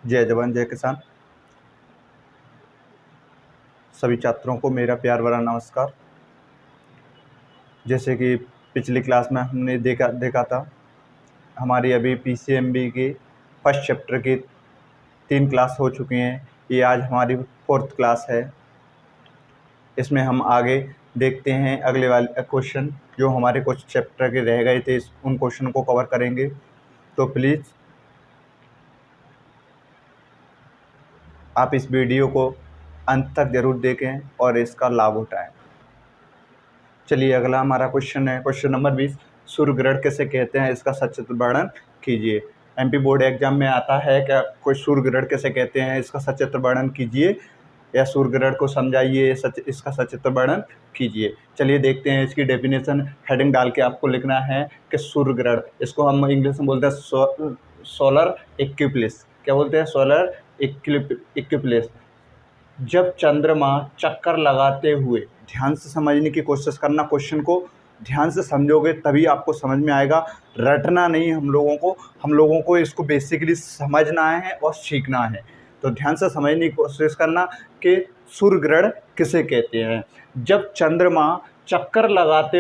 जय जवान जय किसान। सभी छात्रों को मेरा प्यार भरा नमस्कार। जैसे कि पिछली क्लास में हमने देखा था, हमारी अभी पीसीएमबी के फर्स्ट चैप्टर की 3 क्लास हो चुकी हैं। ये आज हमारी 4th क्लास है। इसमें हम आगे देखते हैं अगले वाले क्वेश्चन जो हमारे कुछ चैप्टर के रह गए थे, उन क्वेश्चन को कवर करेंगे। तो प्लीज़ आप इस वीडियो को अंत तक ज़रूर देखें और इसका लाभ उठाएं। चलिए अगला हमारा क्वेश्चन है, क्वेश्चन नंबर 20। सूर्य ग्रहण किसे कहते हैं, इसका सचित्र वर्णन कीजिए। एमपी बोर्ड एग्जाम में आता है क्या कोई सूर्य ग्रहण किसे कहते हैं, इसका सचित्र वर्णन कीजिए, या सूर्य ग्रहण को समझाइए, इसका सचित्र वर्णन कीजिए। चलिए देखते हैं इसकी डेफिनेशन। हेडिंग डाल के आपको लिखना है कि सूर्य ग्रहण, इसको हम इंग्लिश में बोलते हैं सोलर इक्लिप्स। क्या बोलते हैं? Solar Eclipse. जब चंद्रमा चक्कर लगाते हुए, ध्यान से समझने की कोशिश करना, क्वेश्चन को ध्यान से समझोगे तभी आपको समझ में आएगा। रटना नहीं, हम लोगों को इसको बेसिकली समझना है और सीखना है। तो ध्यान से समझने की कोशिश करना कि सूर्य ग्रहण किसे कहते हैं। जब चंद्रमा चक्कर लगाते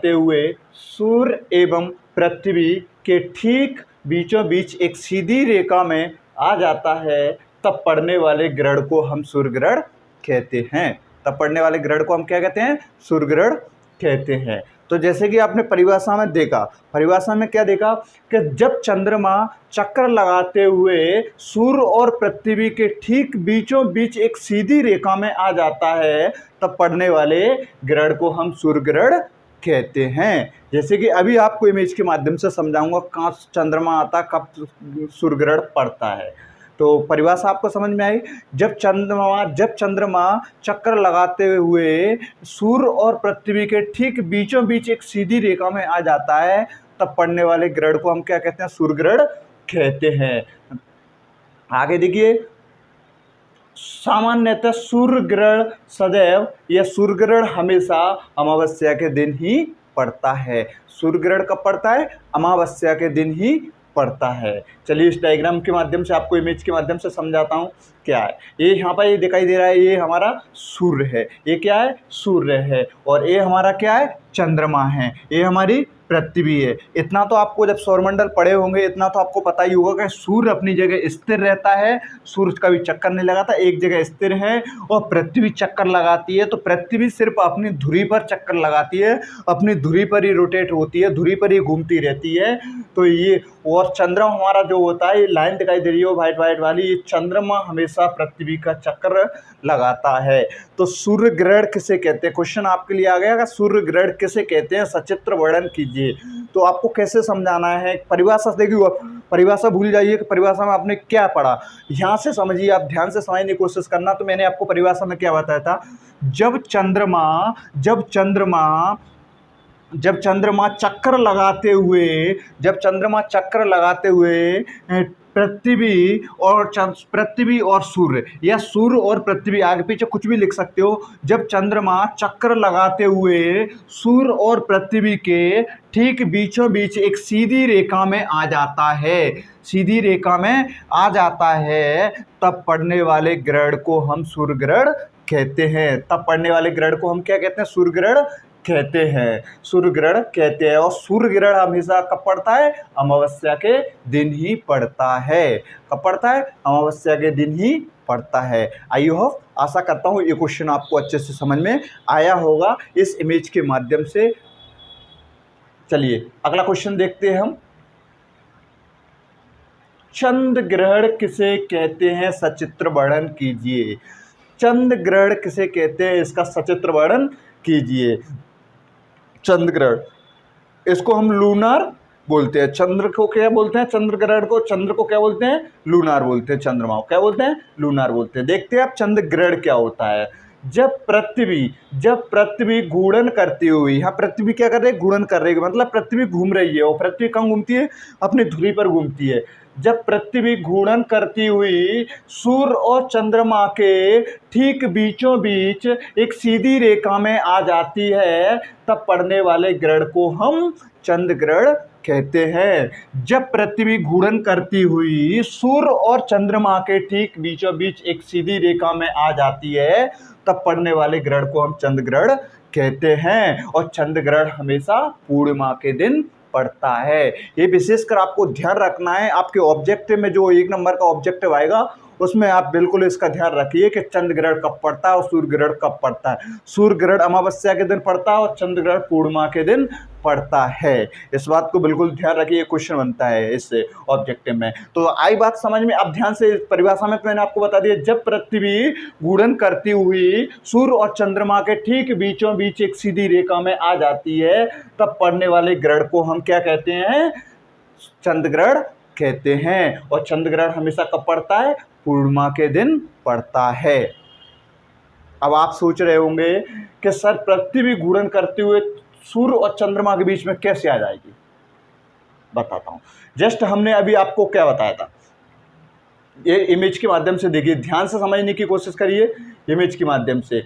हुए सूर्य एवं पृथ्वी के ठीक बीचों बीच एक सीधी रेखा में आ जाता है, तब पड़ने वाले ग्रहण को हम सूर्य ग्रहण कहते हैं। तब पड़ने वाले ग्रहण को हम क्या कहते हैं? सूर्य ग्रहण कहते हैं। तो जैसे कि आपने परिभाषा में देखा, परिभाषा में क्या देखा कि जब चंद्रमा चक्कर लगाते हुए सूर्य और पृथ्वी के ठीक बीचों बीच एक सीधी रेखा में आ जाता है, तब पड़ने वाले ग्रहण को हम सूर्य ग्रहण कहते हैं। जैसे कि अभी आपको इमेज के माध्यम से समझाऊंगा कहाँ चंद्रमा आता, कब सूर्य ग्रहण पड़ता है। तो परिभाषा आपको समझ में आई। जब चंद्रमा चक्कर लगाते हुए सूर्य और पृथ्वी के ठीक बीचों बीच एक सीधी रेखा में आ जाता है, तब पड़ने वाले ग्रहण को हम क्या कहते हैं? सूर्य ग्रहण कहते हैं। आगे देखिए, सामान्यतः सूर्य ग्रहण सदैव या सूर्य ग्रहण हमेशा अमावस्या के दिन ही पड़ता है। सूर्य ग्रहण कब पड़ता है? अमावस्या के दिन ही पड़ता है। चलिए इस डायग्राम के माध्यम से आपको इमेज के माध्यम से समझाता हूँ क्या है। ये यहाँ पर ये दिखाई दे रहा है, ये हमारा सूर्य है। ये क्या है? सूर्य है। और ये हमारा क्या है? चंद्रमा है। ये हमारी पृथ्वी है। इतना तो आपको जब सौरमंडल पढ़े होंगे, इतना तो आपको पता ही होगा कि सूर्य अपनी जगह स्थिर रहता है, सूर्य कभी चक्कर नहीं लगाता, एक जगह स्थिर है। और पृथ्वी चक्कर लगाती है, तो पृथ्वी सिर्फ अपनी धुरी पर चक्कर लगाती है, अपनी धुरी पर ही रोटेट होती है, धुरी पर ही घूमती रहती है। तो ये, और चंद्रमा हमारा जो होता है, ये लाइन दिखाई दे रही है वाइट वाइट वाली, ये चंद्रमा हमेशा पृथ्वी का चक्कर लगाता है। तो सूर्य ग्रहण किसे कहते हैं? क्वेश्चन आपके लिए आ गया कि सूर्य ग्रहण किसे कहते हैं, सचित्र वर्णन कीजिए। तो आपको कैसे समझाना है, परिभाषा देखिए, परिभाषा भूल जाइए कि परिभाषा में आपने क्या पढ़ा, यहाँ से समझिए, आप ध्यान से समझने की कोशिश करना। तो मैंने आपको परिभाषा में क्या बताया था? जब चंद्रमा चक्कर लगाते हुए पृथ्वी और सूर्य, या सूर्य और पृथ्वी, आगे पीछे कुछ भी लिख सकते हो। जब चंद्रमा चक्कर लगाते हुए सूर्य और पृथ्वी के ठीक बीचों बीच एक सीधी रेखा में आ जाता है, तब पड़ने वाले ग्रहण को हम सूर्य ग्रहण कहते हैं। तब पड़ने वाले ग्रहण को हम क्या कहते हैं? सूर्य ग्रहण कहते हैं। सूर्य ग्रहण कहते हैं। और सूर्य ग्रहण हमेशा कब पड़ता है? अमावस्या के दिन ही पड़ता है। कब पड़ता है? अमावस्या के दिन ही पड़ता है। आई होप, आशा करता हूँ ये क्वेश्चन आपको अच्छे से समझ में आया होगा इस इमेज के माध्यम से। चलिए अगला क्वेश्चन देखते हैं हम। चंद्र ग्रहण किसे कहते हैं, सचित्र वर्णन कीजिए। चंद्र ग्रहण किसे कहते हैं, इसका सचित्र वर्णन कीजिए। चंद्र ग्रहण, इसको हम लूनार बोलते हैं। चंद्र को क्या बोलते हैं? चंद्र ग्रहण को, चंद्र को क्या बोलते हैं? लूनार बोलते हैं। चंद्रमा को क्या बोलते हैं? लूनार बोलते हैं। देखते हैं आप चंद्र ग्रहण क्या होता है। जब पृथ्वी घूर्णन करती हुई, यहाँ पृथ्वी क्या कर रही है? घूर्णन कर रही है, मतलब पृथ्वी घूम रही है। और पृथ्वी कहाँ घूमती है? अपनी धुरी पर घूमती है। जब पृथ्वी घूर्णन करती हुई सूर्य और चंद्रमा के ठीक बीचों बीच एक सीधी रेखा में आ जाती है, तब पड़ने वाले ग्रहण को हम चंद्र ग्रहण कहते हैं। जब पृथ्वी घूर्णन करती हुई सूर्य और चंद्रमा के ठीक बीचों बीच एक सीधी रेखा में आ जाती है, तब पड़ने वाले ग्रहण को हम चंद्र ग्रहण कहते हैं। और चंद्र ग्रहण हमेशा पूर्णिमा के दिन पड़ता है। ये विशेषकर आपको ध्यान रखना है। आपके ऑब्जेक्टिव में जो 1 नंबर का ऑब्जेक्टिव आएगा उसमें आप बिल्कुल इसका ध्यान रखिए कि चंद्र ग्रहण कब पड़ता है और सूर्य ग्रहण कब पड़ता है। सूर्य ग्रहण अमावस्या के दिन पड़ता है और चंद्र ग्रहण पूर्णिमा के दिन पड़ता है। इस बात को बिल्कुल ध्यान रखिए, क्वेश्चन बनता है इस ऑब्जेक्टिव में। तो आई बात समझ में। अब ध्यान से परिभाषा में मैंने आपको बता दिया, जब पृथ्वी घूर्णन करती हुई सूर्य और चंद्रमा के ठीक बीचों बीच एक सीधी रेखा में आ जाती है, तब पड़ने वाले ग्रहण को हम क्या कहते हैं? चंद्र ग्रहण कहते हैं। और चंद्र ग्रहण हमेशा कब पड़ता है? पूर्णिमा के दिन पड़ता है। अब आप सोच रहे होंगे कि सर पृथ्वी घूर्णन करते हुए सूर्य और चंद्रमा के बीच में कैसे आ जाएगी? बताता हूं। जस्ट हमने अभी आपको क्या बताया था, ये इमेज के माध्यम से देखिए, ध्यान से समझने की कोशिश करिए। इमेज के माध्यम से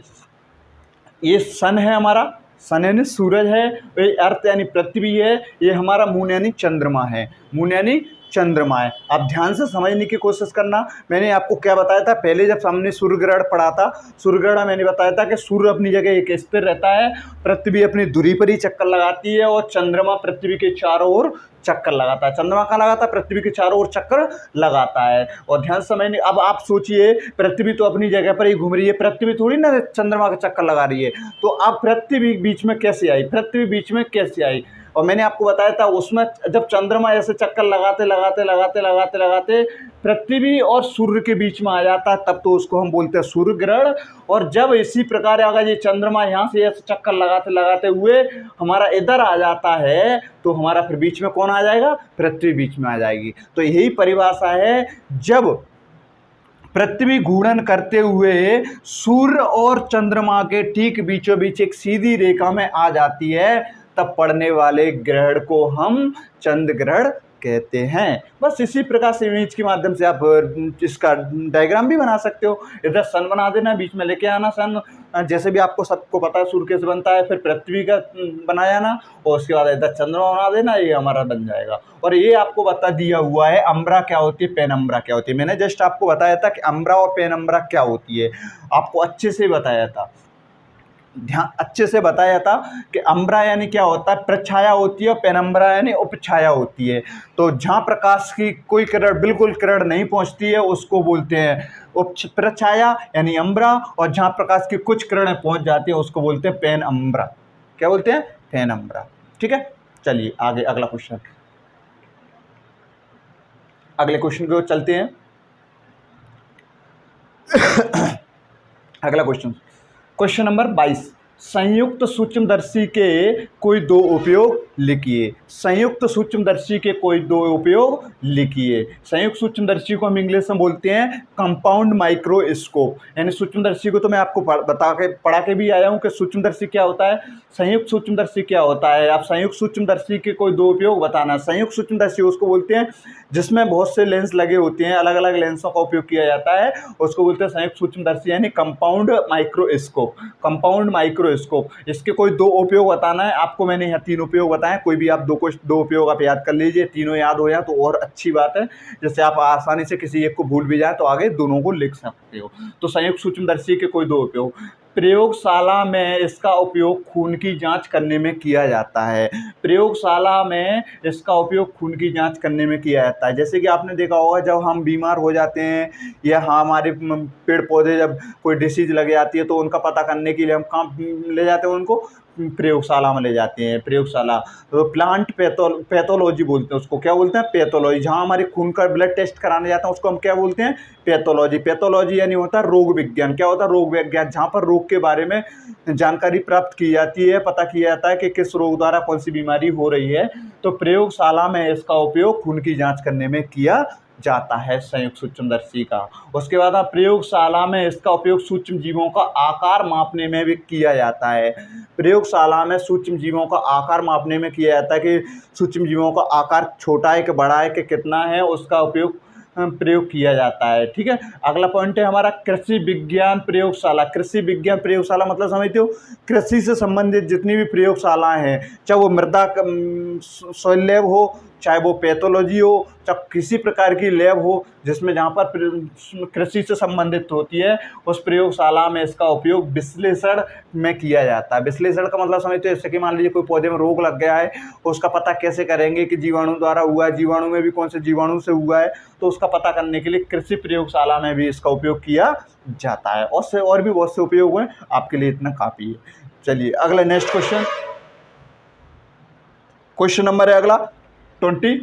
ये सन है, हमारा सन यानी सूरज है, ये अर्थ यानी पृथ्वी है, ये हमारा मून यानी चंद्रमा है, मून यानी चंद्रमा है। आप ध्यान से समझने की कोशिश करना। मैंने आपको क्या बताया था पहले जब सामने सूर्य ग्रहण पड़ा था? सूर्य ग्रहण मैंने बताया था कि सूर्य अपनी जगह एक स्थिर रहता है, पृथ्वी अपनी धुरी पर ही चक्कर लगाती है और चंद्रमा पृथ्वी के चारों ओर चक्कर लगाता है। चंद्रमा कहाँ लगाता है? पृथ्वी के चारों ओर चक्कर लगाता है। और ध्यान से समझने, अब आप सोचिए पृथ्वी तो अपनी जगह पर ही घूम रही है, पृथ्वी थोड़ी ना चंद्रमा का चक्कर लगा रही है। तो अब पृथ्वी बीच में कैसे आई? पृथ्वी बीच में कैसे आई? और मैंने आपको बताया था उसमें जब चंद्रमा ऐसे चक्कर लगाते लगाते लगाते लगाते लगाते पृथ्वी और सूर्य के बीच में आ जाता है, तब तो उसको हम बोलते हैं सूर्य ग्रहण। और जब इसी प्रकार अगर ये चंद्रमा यहाँ से ऐसे चक्कर लगाते लगाते हुए हमारा इधर आ जाता है, तो हमारा फिर बीच में कौन आ जाएगा? पृथ्वी बीच में आ जाएगी। तो यही परिभाषा है, जब पृथ्वी घूर्णन करते हुए सूर्य और चंद्रमा के ठीक बीचों बीच एक सीधी रेखा में आ जाती है, तब पड़ने वाले ग्रहण को हम चंद्र ग्रहण कहते हैं। बस इसी प्रकार से इमेज के माध्यम से आप इसका डायग्राम भी बना सकते हो। इधर सन बना देना, बीच में लेके आना सन, जैसे भी आपको सबको पता है सूर्य कैसे बनता है, फिर पृथ्वी का बना जाना और उसके बाद इधर चंद्रमा बना देना, ये हमारा बन जाएगा। और ये आपको बता दिया हुआ है अम्ब्रा क्या होती है, पेनम्ब्रा क्या होती है। मैंने जस्ट आपको बताया था कि अम्ब्रा और पेनम्ब्रा क्या होती है, आपको अच्छे से बताया था, ध्यान अच्छे से बताया था कि अम्ब्रा यानी क्या होता है? प्रछाया होती है, और पेनम्ब्रा यानी उपछाया होती है। तो जहाँ प्रकाश की कोई किरण, बिल्कुल किरण नहीं पहुँचती है, उसको बोलते हैं प्रछाया यानी अम्ब्रा, और जहाँ प्रकाश की कुछ किरणें पहुँच जाती है उसको बोलते हैं पेनम्ब्रा। क्या बोलते हैं? पेनम्ब्रा। ठीक है, चलिए आगे अगला क्वेश्चन, अगले क्वेश्चन की ओर चलते हैं। अगला क्वेश्चन नंबर 22, संयुक्त सूक्ष्मदर्शी के कोई दो उपयोग लिखिए। संयुक्त सूक्ष्मदर्शी के कोई दो उपयोग लिखिए। संयुक्त सूक्ष्मदर्शी को हम इंग्लिश में बोलते हैं कंपाउंड माइक्रोस्कोप। यानी सूक्ष्मदर्शी को तो मैं आपको पढ़ा के भी आया हूँ कि सूक्ष्मदर्शी क्या होता है, संयुक्त सूक्ष्मदर्शी क्या होता है। आप संयुक्त सूक्ष्मदर्शी के कोई दो उपयोग बताना। संयुक्त सूक्ष्मदर्शी उसको बोलते हैं जिसमें बहुत से लेंस लगे होते हैं, अलग अलग लेंसों का उपयोग किया जाता है, उसको बोलते हैं संयुक्त सूक्ष्मदर्शी यानी कंपाउंड माइक्रोस्कोप। कंपाउंड माइक्रोस्कोप, इसके कोई दो उपयोग बताना है आपको। मैंने यहाँ 3 उपयोग बताए, कोई भी आप दो उपयोग आप याद कर लीजिए, तीनों याद हो जाए तो और अच्छी बात है। जैसे आप आसानी से किसी एक को भूल भी जाए तो आगे दोनों को लिख सकते हो। तो संयुक्त सूक्ष्मदर्शी के कोई दो उपयोग, प्रयोगशाला में इसका उपयोग खून की जांच करने में किया जाता है। प्रयोगशाला में इसका उपयोग खून की जांच करने में किया जाता है। जैसे कि आपने देखा होगा जब हम बीमार हो जाते हैं या हमारे पेड़ पौधे जब कोई डिसीज लग जाती है तो उनका पता करने के लिए हम कहाँ ले जाते हैं उनको? प्रयोगशाला में ले जाते हैं। प्रयोगशाला तो प्लांट पैथोलॉजी बोलते हैं उसको। क्या बोलते हैं? पैथोलॉजी। जहाँ हमारे खून का ब्लड टेस्ट कराने जाते हैं उसको हम क्या बोलते हैं? पैथोलॉजी। पैथोलॉजी यानी होता है रोग विज्ञान। क्या होता है? रोग विज्ञान, जहाँ पर रोग के बारे में जानकारी प्राप्त की जाती है, पता किया जाता है कि किस रोग द्वारा कौन सी बीमारी हो रही है। तो प्रयोगशाला में इसका उपयोग खून की जाँच करने में किया जाता है संयुक्त सूक्ष्मदर्शी का। उसके बाद प्रयोगशाला में इसका उपयोग सूक्ष्म जीवों का आकार मापने में भी किया जाता है। प्रयोगशाला में सूक्ष्म जीवों का आकार मापने में किया जाता है कि सूक्ष्म जीवों का आकार छोटा है कि बड़ा है कि कितना है, उसका उपयोग प्रयोग किया जाता है। ठीक है, अगला पॉइंट है हमारा कृषि विज्ञान प्रयोगशाला। कृषि विज्ञान प्रयोगशाला मतलब समझते हो, कृषि से संबंधित जितनी भी प्रयोगशालाएं हैं, चाहे वो मृदा सॉइल लैब हो, चाहे वो पैथोलॉजी हो, चाहे किसी प्रकार की लैब हो जिसमें जहाँ पर कृषि से संबंधित होती है, उस प्रयोगशाला में इसका उपयोग विश्लेषण में किया जाता है। विश्लेषण का मतलब समझते हो, जैसे कि मान लीजिए कोई पौधे में रोग लग गया है, उसका पता कैसे करेंगे कि जीवाणु द्वारा हुआ है, जीवाणु में भी कौन से जीवाणु से हुआ है, तो उसका पता करने के लिए कृषि प्रयोगशाला में भी इसका उपयोग किया जाता है। और भी बहुत से उपयोग हैं, आपके लिए इतना काफ़ी है। चलिए अगला नेक्स्ट क्वेश्चन नंबर है अगला 23।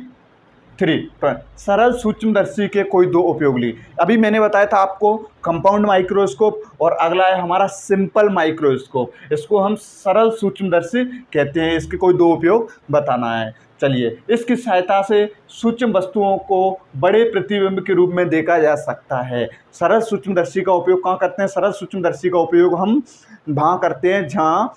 सरल सूक्ष्मदर्शी के कोई दो उपयोग ली। अभी मैंने बताया था आपको कंपाउंड माइक्रोस्कोप, और अगला है हमारा सिंपल माइक्रोस्कोप। इसको हम सरल सूक्ष्मदर्शी कहते हैं। इसके कोई दो उपयोग बताना है। चलिए, इसकी सहायता से सूक्ष्म वस्तुओं को बड़े प्रतिबिंब के रूप में देखा जा सकता है। सरल सूक्ष्मदर्शी का उपयोग कहाँ करते हैं? सरल सूक्ष्मदर्शी का उपयोग हम वहाँ करते हैं जहाँ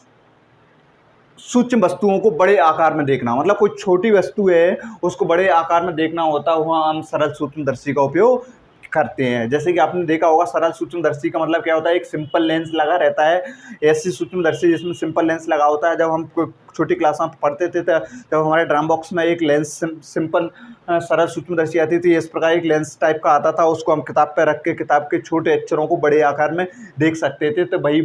सूक्ष्म वस्तुओं को बड़े आकार में देखना, मतलब कोई छोटी वस्तु है उसको बड़े आकार में देखना होता है, वहाँ हम सरल सूक्ष्मदर्शी का उपयोग करते हैं। जैसे कि आपने देखा होगा, सरल सूक्ष्मदर्शी का मतलब क्या होता है? एक सिंपल लेंस लगा रहता है। ऐसी सूक्ष्मदर्शी जिसमें सिंपल लेंस लगा होता है। जब हम छोटी क्लास में पढ़ते थे तब हमारे ड्राम बॉक्स में एक लेंस सिंपल सरल सूक्ष्मदर्शी आती थी। इस प्रकार एक लेंस टाइप का आता था, उसको हम किताब पे रख के किताब के छोटे अक्षरों को बड़े आकार में देख सकते थे। तो वही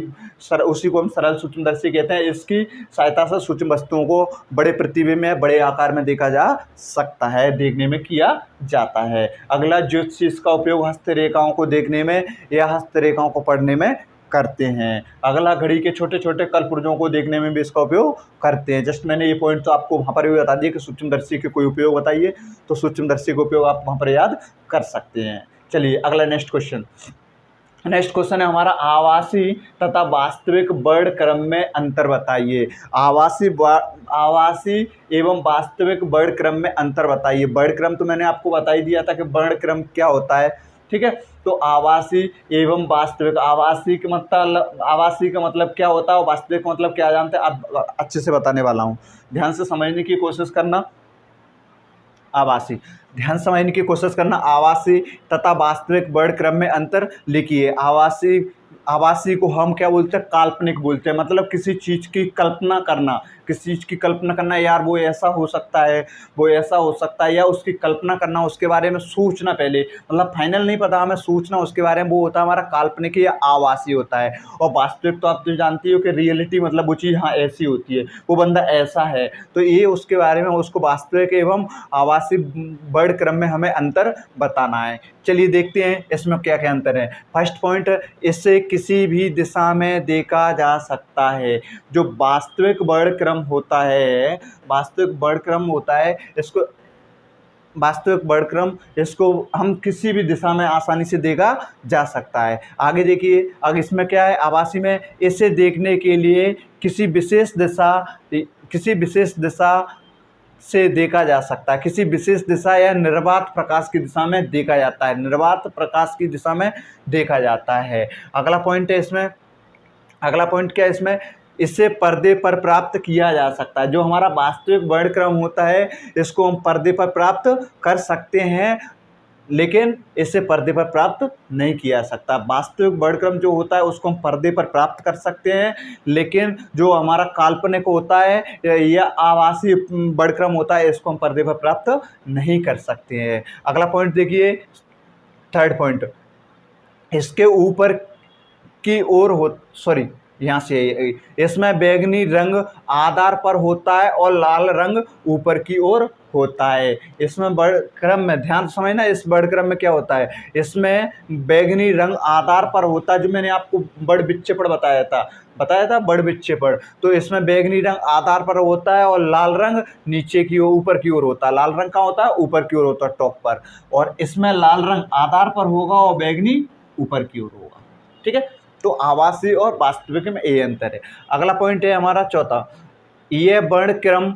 उसी को हम सरल सूक्ष्मदर्शी कहते हैं। इसकी सहायता से सूक्ष्म वस्तुओं को बड़े प्रतिबिंब में बड़े आकार में देखा जा सकता है, देखने में किया जाता है। अगला, ज्योतिषी इसका उपयोग हस्तरेखाओं को देखने में या हस्तरेखाओं को पढ़ने में करते हैं। अगला, घड़ी के छोटे छोटे कलपुर्जों को देखने में भी इसका उपयोग करते हैं। जस्ट मैंने ये पॉइंट तो आपको वहाँ पर भी बता दिया कि सूक्ष्मदर्शी के कोई उपयोग बताइए, तो सूक्ष्मदर्शी का उपयोग आप वहाँ पर याद कर सकते हैं। चलिए अगला नेक्स्ट क्वेश्चन है हमारा, आवासी तथा वास्तविक वर्णक्रम में अंतर बताइए। आवासी एवं वास्तविक वर्णक्रम में अंतर बताइए। वर्णक्रम तो मैंने आपको बता ही दिया था कि वर्णक्रम क्या होता है। ठीक है, तो आवासी एवं वास्तविक, आवासी का मतलब क्या होता है और वास्तविक का मतलब क्या जानते हैं, आप अच्छे से बताने वाला हूँ, ध्यान से समझने की कोशिश करना। आवासी तथा वास्तविक वर्णक्रम में अंतर लिखिए। आवासी को हम क्या बोलते हैं? काल्पनिक बोलते हैं। मतलब किसी चीज़ की कल्पना करना, यार वो ऐसा हो सकता है, या उसकी कल्पना करना, उसके बारे में सोचना, पहले मतलब फाइनल नहीं पता, हमें सोचना उसके बारे में, वो होता है हमारा काल्पनिक या आवासी होता है। और वास्तविक तो आप तो जानती हो कि रियलिटी, मतलब वो चीज़ हाँ ऐसी होती है, वो बंदा ऐसा है, तो ये उसके बारे में, उसको वास्तविक एवं आवासी वर्णक्रम में हमें अंतर बताना है। चलिए देखते हैं इसमें क्या क्या अंतर है। फर्स्ट पॉइंट, इससे किसी भी दिशा में देखा जा सकता है। जो वास्तविक वर्णक्रम होता है, इसको हम किसी भी दिशा में आसानी से देखा जा सकता है। आगे देखिए, आगे इसमें क्या है? आवासी में इसे देखने के लिए किसी विशेष दिशा से देखा जा सकता है। किसी विशेष दिशा या निर्वात प्रकाश की दिशा में देखा जाता है। अगला पॉइंट क्या है इसमें? इससे पर्दे पर प्राप्त किया जा सकता है। जो हमारा वास्तविक वर्णक्रम होता है, इसको हम पर्दे पर प्राप्त कर सकते हैं, लेकिन इसे पर्दे पर प्राप्त नहीं किया सकता। वास्तविक वर्णक्रम जो होता है उसको हम पर्दे पर प्राप्त कर सकते हैं, लेकिन जो हमारा काल्पनिक होता है या आवासी वर्णक्रम होता है, इसको हम पर्दे पर प्राप्त नहीं कर सकते हैं। अगला पॉइंट देखिए, थर्ड पॉइंट, इसके ऊपर की ओर यहाँ से इसमें बैंगनी रंग आधार पर होता है और लाल रंग ऊपर की ओर होता है। इसमें वर्णक्रम में ध्यान से समझना, इस वर्णक्रम में क्या होता है? इसमें बैंगनी रंग आधार पर होता है, जो मैंने आपको बड़ विक्षेपण बताया था बड़ विक्षेपण। तो इसमें बैंगनी रंग आधार पर होता है और लाल रंग नीचे की ओर, ऊपर की ओर होता है। लाल रंग कहाँ होता है? ऊपर की ओर होता है, टॉप पर। और इसमें लाल रंग आधार पर होगा और बैंगनी ऊपर की ओर होगा। ठीक है, तो आवासी और वास्तविक में ये अंतर है। अगला पॉइंट है हमारा चौथा, यह वर्णक्रम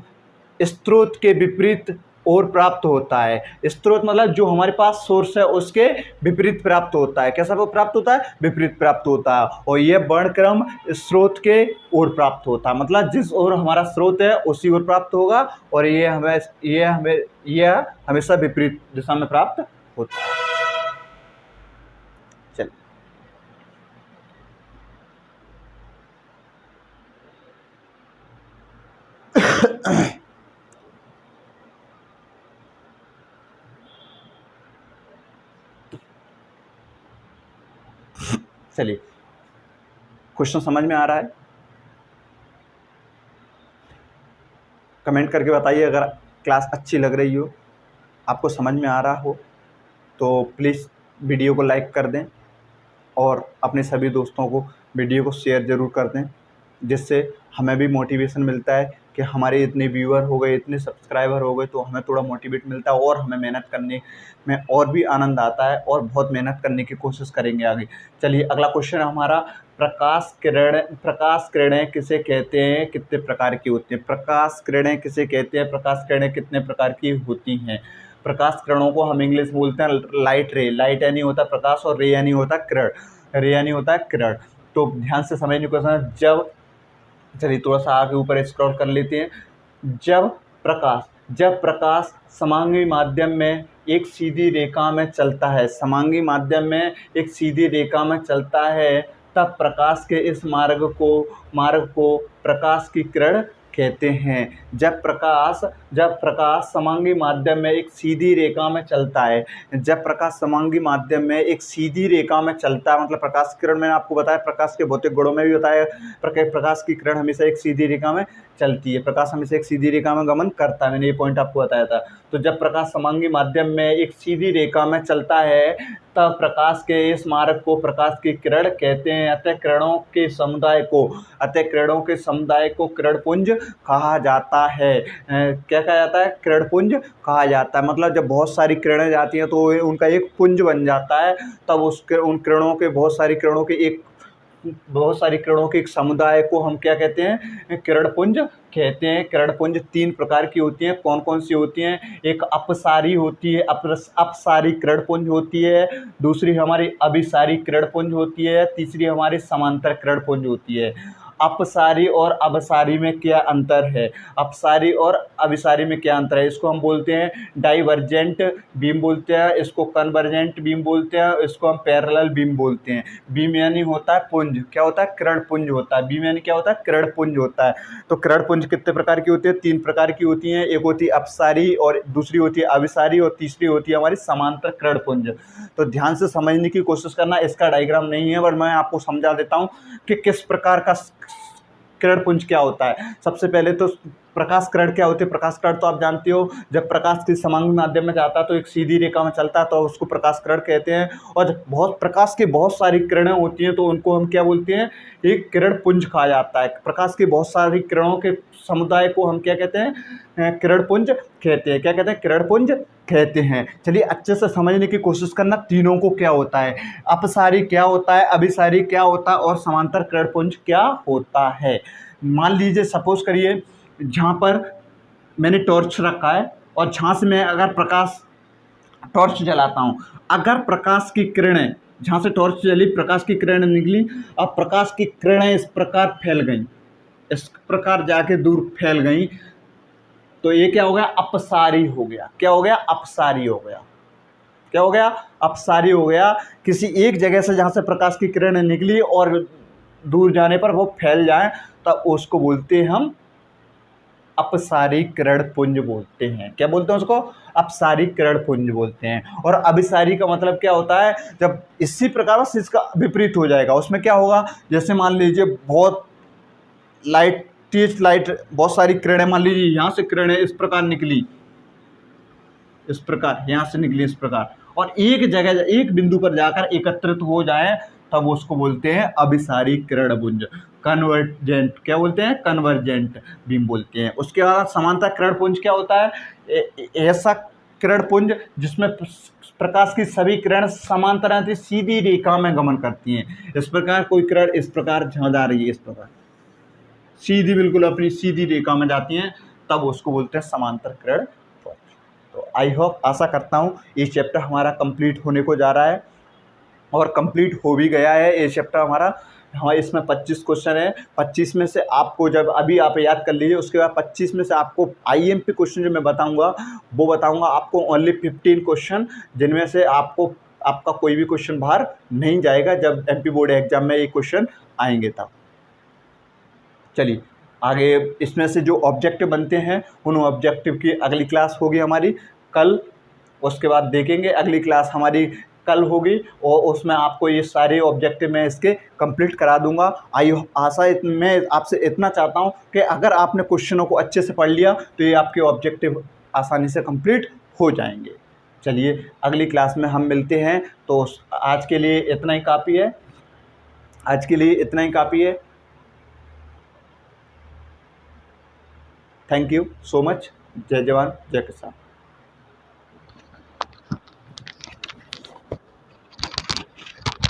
स्रोत के विपरीत और प्राप्त होता है। स्रोत मतलब जो हमारे पास सोर्स है उसके विपरीत प्राप्त होता है। कैसा वो प्राप्त होता है? विपरीत प्राप्त होता है। और यह वर्णक्रम स्रोत के ओर प्राप्त होता है, मतलब जिस ओर हमारा स्रोत है उसी ओर प्राप्त होगा, और यह हमेशा विपरीत दिशा में प्राप्त होता है। चलिए, क्वेश्चन समझ में आ रहा है? कमेंट करके बताइए अगर क्लास अच्छी लग रही हो, आपको समझ में आ रहा हो तो प्लीज़ वीडियो को लाइक कर दें और अपने सभी दोस्तों को वीडियो को शेयर ज़रूर कर दें, जिससे हमें भी मोटिवेशन मिलता है कि हमारे इतने व्यूअर हो गए, इतने सब्सक्राइबर हो गए, तो हमें थोड़ा मोटिवेट मिलता है और हमें मेहनत करने में और भी आनंद आता है और बहुत मेहनत करने की कोशिश करेंगे आगे। चलिए, अगला क्वेश्चन है हमारा, प्रकाश किरणें किसे कहते हैं, कितने प्रकार की होती हैं? प्रकाश किरणें किसे कहते हैं, प्रकाश किरणें कितने प्रकार की होती हैं? प्रकाश किरणों को हम इंग्लिश में बोलते हैं लाइट रे। लाइट यानी होता है प्रकाश और रे यानी होता है किरण, रे यानी होता है किरण। तो ध्यान से समझने को जब, चलिए थोड़ा सा आगे ऊपर स्क्रॉल कर लेते हैं। जब प्रकाश समांगी माध्यम में एक सीधी रेखा में चलता है, समांगी माध्यम में एक सीधी रेखा में चलता है, तब प्रकाश के इस मार्ग को प्रकाश की किरण कहते हैं। जब प्रकाश समांगी माध्यम में एक सीधी रेखा में चलता है, जब प्रकाश समांगी माध्यम में एक सीधी रेखा में चलता है, मतलब प्रकाश किरण, मैंने आपको बताया प्रकाश के भौतिक गुणों में भी बताया, प्रकाश की किरण हमेशा एक सीधी रेखा में चलती है, प्रकाश हमेशा एक सीधी रेखा में गमन करता है, मैंने ये पॉइंट आपको बताया था। तो जब प्रकाश समांगी माध्यम में एक सीधी रेखा में चलता है, तब प्रकाश के इस मार्ग को प्रकाश की किरण कहते हैं। अतः किरणों के समुदाय को किरणपुंज कहा जाता है। क्या कहा जाता है? किरणपुंज कहा जाता है। मतलब जब बहुत सारी किरणें जाती हैं तो उनका एक पुंज बन जाता है, तब उन किरणों के बहुत सारी किरणों के एक समुदाय को हम क्या कहते हैं? किरणपुंज कहते हैं। किरणपुंज 3 प्रकार की होती हैं। कौन कौन सी होती हैं? एक अपसारी होती है, अपसारी किरणपुंज होती है, दूसरी हमारी अभिसारी किरणपुंज होती है, तीसरी हमारी समांतर किरणपुंज होती है। अपसारी और अभिसारी में क्या अंतर है? अपसारी और अभिसारी में क्या अंतर है? इसको हम बोलते हैं डाइवर्जेंट बीम बोलते हैं, इसको कन्वर्जेंट बीम बोलते हैं, इसको हम पैरेलल बीम बोलते हैं। बीम यानी होता है पुंज, क्या होता है? किरणपुंज होता है। बीम यानी क्या होता है? किरणपुंज होता है। तो किरणपुंज कितने प्रकार की होती है? 3 प्रकार की होती हैं। एक होती है अपसारी, और दूसरी होती है अभिसारी, और तीसरी होती है हमारी समांतर किरणपुंज। तो ध्यान से समझने की कोशिश करना, इसका डायग्राम नहीं है बट मैं आपको समझा देता हूँ कि किस प्रकार का किरणपुंज क्या होता है। सबसे पहले तो प्रकाश किरण क्या होती है? प्रकाश किरण तो आप जानते हो, जब प्रकाश के समांगी माध्यम में जाता है तो एक सीधी रेखा में चलता है, तो उसको प्रकाश किरण कहते हैं। और जब प्रकाश की बहुत सारी किरणें होती हैं तो उनको हम क्या बोलते हैं? एक किरणपुंज कहा जाता है। प्रकाश की बहुत सारी किरणों के समुदाय को हम क्या कहते हैं? किरणपुंज कहते हैं। क्या कहते हैं? किरणपुंज कहते हैं। चलिए अच्छे से समझने की कोशिश करना, तीनों को क्या होता है, अपसारी क्या होता है, अभिसारी क्या होता है और समांतर किरणपुंज क्या होता है। मान लीजिए, सपोज करिए, जहाँ पर मैंने टॉर्च रखा है और जहाँ से मैं अगर टॉर्च जलाता हूँ, अगर प्रकाश की किरणें, जहाँ से टॉर्च जली प्रकाश की किरणें निकली, अब प्रकाश की किरणें इस प्रकार फैल गई, इस प्रकार जाके दूर फैल गई, तो ये क्या हो गया? अपसारी हो गया। क्या हो गया? अपसारी हो गया। क्या हो गया? अपसारी हो गया। किसी एक जगह से जहाँ से प्रकाश की किरणें निकली और दूर जाने पर वो फैल जाए, तब उसको बोलते हैं हम अपसारी किरणपुंज बोलते हैं। क्या बोलते हैं उसको? अपसारी किरणपुंज बोलते हैं। और अभिसारी का मतलब क्या होता है? जब इसी प्रकार से इसका विपरीत हो जाएगा, उसमें क्या होगा? जैसे मान लीजिए बहुत तेज लाइट, बहुत सारी किरणें, मान लीजिए यहाँ से किरणें इस प्रकार निकली, इस प्रकार यहाँ से निकली इस प्रकार, और एक जगह एक बिंदु पर जाकर एकत्रित हो जाए, तब उसको बोलते हैं अभिसारी किरणपुंज। कन्वर्जेंट, क्या बोलते हैं? कन्वर्जेंट बीम बोलते हैं। उसके बाद समांतर किरणपुंज क्या होता है? ऐसा किरणपुंज जिसमें प्रकाश की सभी किरण समांतर सीधी रेखा में गमन करती हैं। इस प्रकार कोई किरण इस प्रकार जा रही है, इस प्रकार सीधी, बिल्कुल अपनी सीधी रेखा में जाती हैं, तब उसको बोलते हैं समांतर किरणपुंज। तो आई होप, आशा करता हूँ ये चैप्टर हमारा कंप्लीट होने को जा रहा है और कंप्लीट हो भी गया है ये चैप्टर हमारा। इसमें 25 क्वेश्चन है। 25 में से आपको, जब अभी आप याद कर लीजिए, उसके बाद 25 में से आपको आईएमपी क्वेश्चन जो मैं बताऊंगा वो बताऊंगा आपको ओनली 15 क्वेश्चन, जिनमें से आपका कोई भी क्वेश्चन बाहर नहीं जाएगा जब एमपी बोर्ड एग्जाम में ये क्वेश्चन आएंगे तब। चलिए आगे इसमें से जो ऑब्जेक्टिव बनते हैं उन ऑब्जेक्टिव की अगली क्लास होगी हमारी कल। उसके बाद देखेंगे अगली क्लास हमारी कल होगी और उसमें आपको ये सारे ऑब्जेक्टिव मैं इसके कंप्लीट करा दूंगा। मैं आपसे इतना चाहता हूँ कि अगर आपने क्वेश्चनों को अच्छे से पढ़ लिया तो ये आपके ऑब्जेक्टिव आसानी से कंप्लीट हो जाएंगे। चलिए अगली क्लास में हम मिलते हैं। तो आज के लिए इतना ही काफ़ी है। आज के लिए इतना ही काफ़ी है। Thank you so much. जय जवान जय किसान।